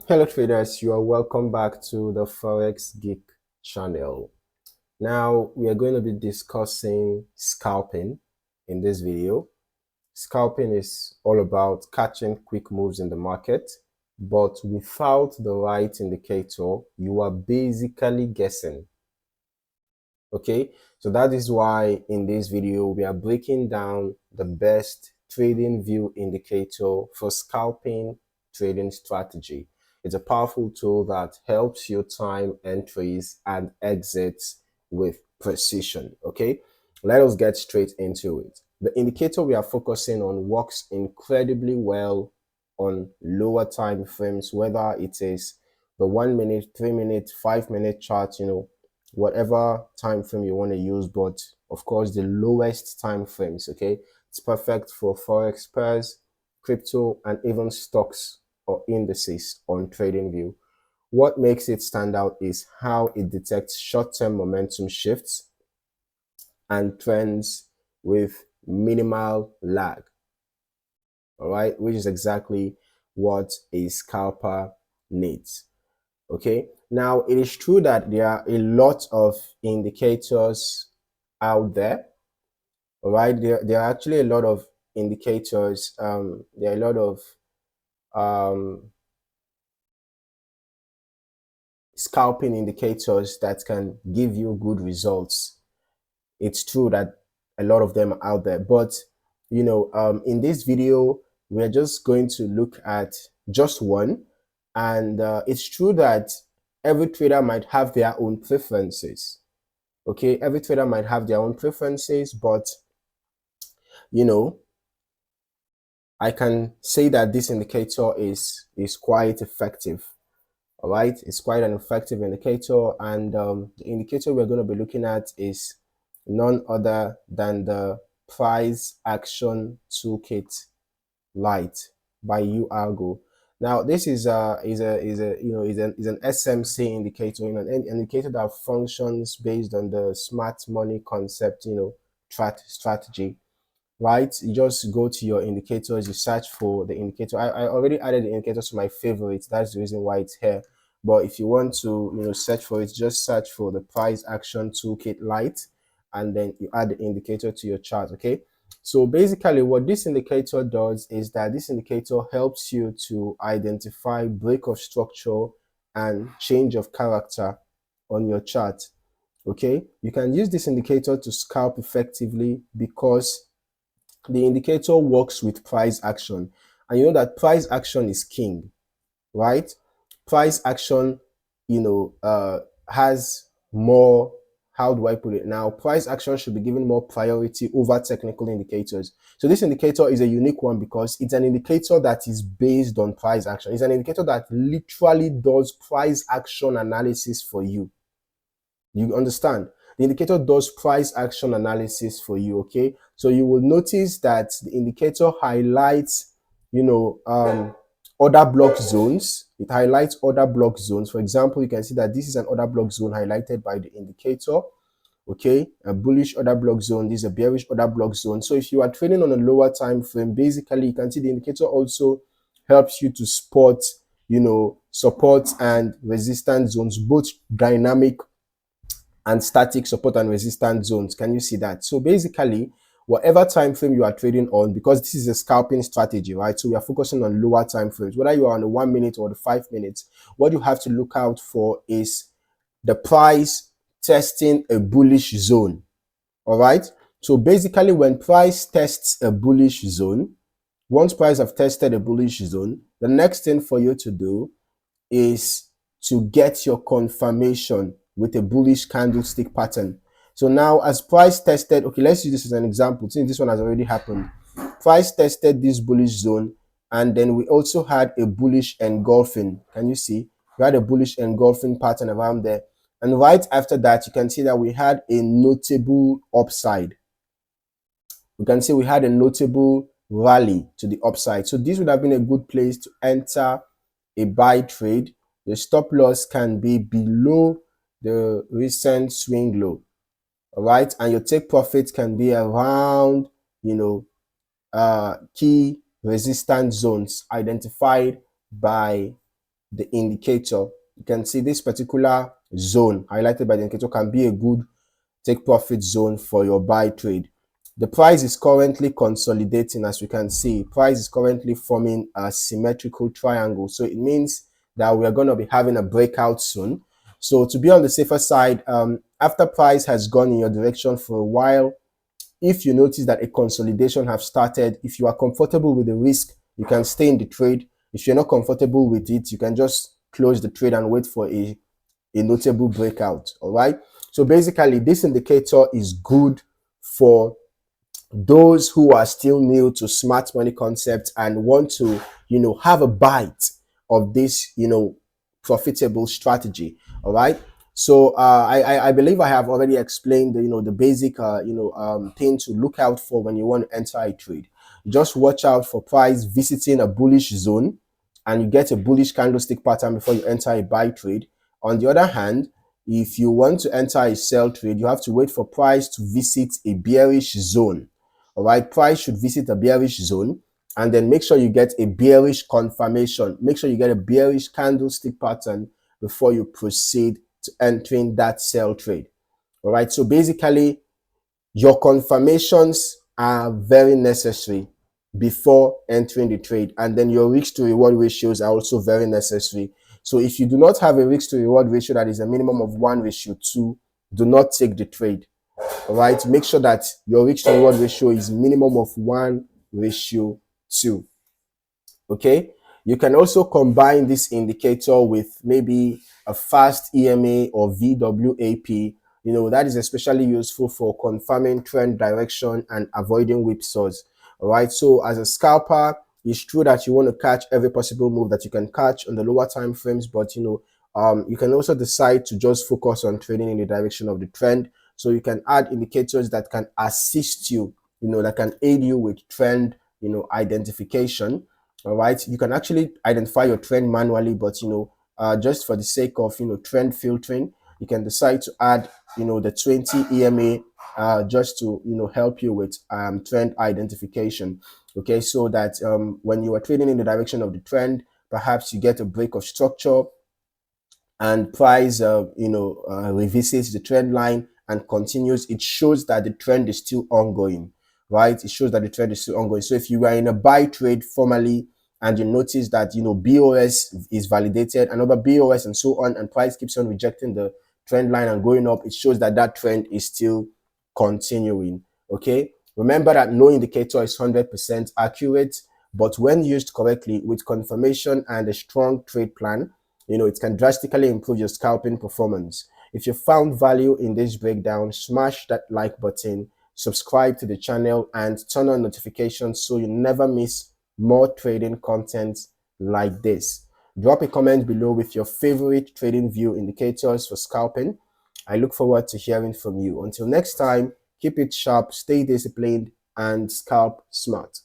Hello traders, you are welcome back to the Forex Geek channel. Now we are going to be discussing scalping in this video. Scalping is all about catching quick moves in the market, but without the right indicator, you are basically guessing. Okay, so that is why in this video we are breaking down the best TradingView indicator for scalping trading strategy. It's a powerful tool that helps you time entries and exits with precision. Okay, let us get straight into it. The indicator we are focusing on works incredibly well on lower time frames, whether it is the 1 minute, 3 minute, 5 minute chart, whatever time frame you want to use, but of course the lowest time frames. Okay, it's perfect for forex pairs, crypto, and even stocks or indices on TradingView. What makes it stand out is how it detects short-term momentum shifts and trends with minimal lag. All right, which is exactly what a scalper needs. Okay, now it is true that there are a lot of indicators out there. All right, there are actually a lot of indicators. There are a lot of scalping indicators that can give you good results. It's true that a lot of them are out there, but in this video we're just going to look at just one. And it's true that every trader might have their own preferences. Okay, every trader might have their own preferences, but I can say that this indicator is quite effective. All right, it's quite an effective indicator, and the indicator we're going to be looking at is none other than the price action toolkit light by UAlgo. Now this is an SMC indicator, an indicator that functions based on the smart money concept, strategy. Right, you just go to your indicators, you search for the indicator. I already added the indicator to my favorites. That's the reason why it's here. But if you want to search for it, just search for the price action toolkit light, and then you add the indicator to your chart. Okay, so basically what this indicator does is that this indicator helps you to identify break of structure and change of character on your chart. Okay, you can use this indicator to scalp effectively because the indicator works with price action, and you know that price action is king, right? Price action has more, how do I put it now, price action should be given more priority over technical indicators. So this indicator is a unique one because it's an indicator that is based on price action. It's an indicator that literally does price action analysis for you. You understand? The indicator does price action analysis for you. Okay, so you will notice that the indicator highlights order block zones. It highlights order block zones. For example, you can see that this is an order block zone highlighted by the indicator. Okay, a bullish order block zone, this is a bearish order block zone. So if you are trading on a lower time frame, basically you can see the indicator also helps you to spot support and resistance zones, both dynamic and static support and resistance zones. Can you see that? So basically, whatever time frame you are trading on, because this is a scalping strategy, right? So we are focusing on lower time frames, whether you are on the 1 minute or the 5 minutes. What you have to look out for is the price testing a bullish zone. All right. So basically, when price tests a bullish zone, once price have tested a bullish zone, the next thing for you to do is to get your confirmation with a bullish candlestick pattern. So now as price tested, okay, let's use this as an example since this one has already happened. Price tested this bullish zone, and then we also had a bullish engulfing. Can you see? We had a bullish engulfing pattern around there. And right after that, you can see that we had a notable upside. You can see we had a notable rally to the upside. So this would have been a good place to enter a buy trade. The stop loss can be below the recent swing low. All right, and your take profit can be around key resistance zones identified by the indicator, you can see this particular zone highlighted by the indicator can be a good take profit zone for your buy trade. The price is currently consolidating. As we can see, price is currently forming a symmetrical triangle, so it means that we are going to be having a breakout soon. So to be on the safer side, after price has gone in your direction for a while, if you notice that a consolidation have started, if you are comfortable with the risk, you can stay in the trade. If you're not comfortable with it, you can just close the trade and wait for a notable breakout. All right, so basically this indicator is good for those who are still new to smart money concept and want to, have a bite of this, profitable strategy. All right, so I believe I have already explained the, the basic thing to look out for when you want to enter a trade. Just watch out for price visiting a bullish zone and you get a bullish candlestick pattern before you enter a buy trade. On the other hand, if you want to enter a sell trade, you have to wait for price to visit a bearish zone. All right, price should visit a bearish zone and then make sure you get a bearish confirmation. Make sure you get a bearish candlestick pattern before you proceed to entering that sell trade. All right, so basically your confirmations are very necessary before entering the trade, and then your risk to reward ratios are also very necessary. So if you do not have a risk to reward ratio that is a minimum of 1:2, do not take the trade. All right, make sure that your risk to reward ratio is minimum of 1:2. Okay, you can also combine this indicator with maybe a fast EMA or VWAP. That is especially useful for confirming trend direction and avoiding whipsaws. All right, so as a scalper, it's true that you want to catch every possible move that you can catch on the lower time frames, but you can also decide to just focus on trading in the direction of the trend. So you can add indicators that can assist you, that can aid you with trend, identification. All right, you can actually identify your trend manually, but just for the sake of trend filtering, you can decide to add the 20 EMA just to help you with trend identification. Okay, so that when you are trading in the direction of the trend, perhaps you get a break of structure and price revisits the trend line and continues, it shows that the trend is still ongoing, right? It shows that the trend is still ongoing. So if you are in a buy trade formally and you notice that BOS is validated, another BOS and so on, and price keeps on rejecting the trend line and going up, it shows that that trend is still continuing. Okay, remember that no indicator is 100% accurate, but when used correctly with confirmation and a strong trade plan, it can drastically improve your scalping performance. If you found value in this breakdown, smash that like button, subscribe to the channel, and turn on notifications so you never miss more trading content like this. Drop a comment below with your favorite TradingView indicators for scalping. I look forward to hearing from you. Until next time, keep it sharp, stay disciplined, and scalp smart.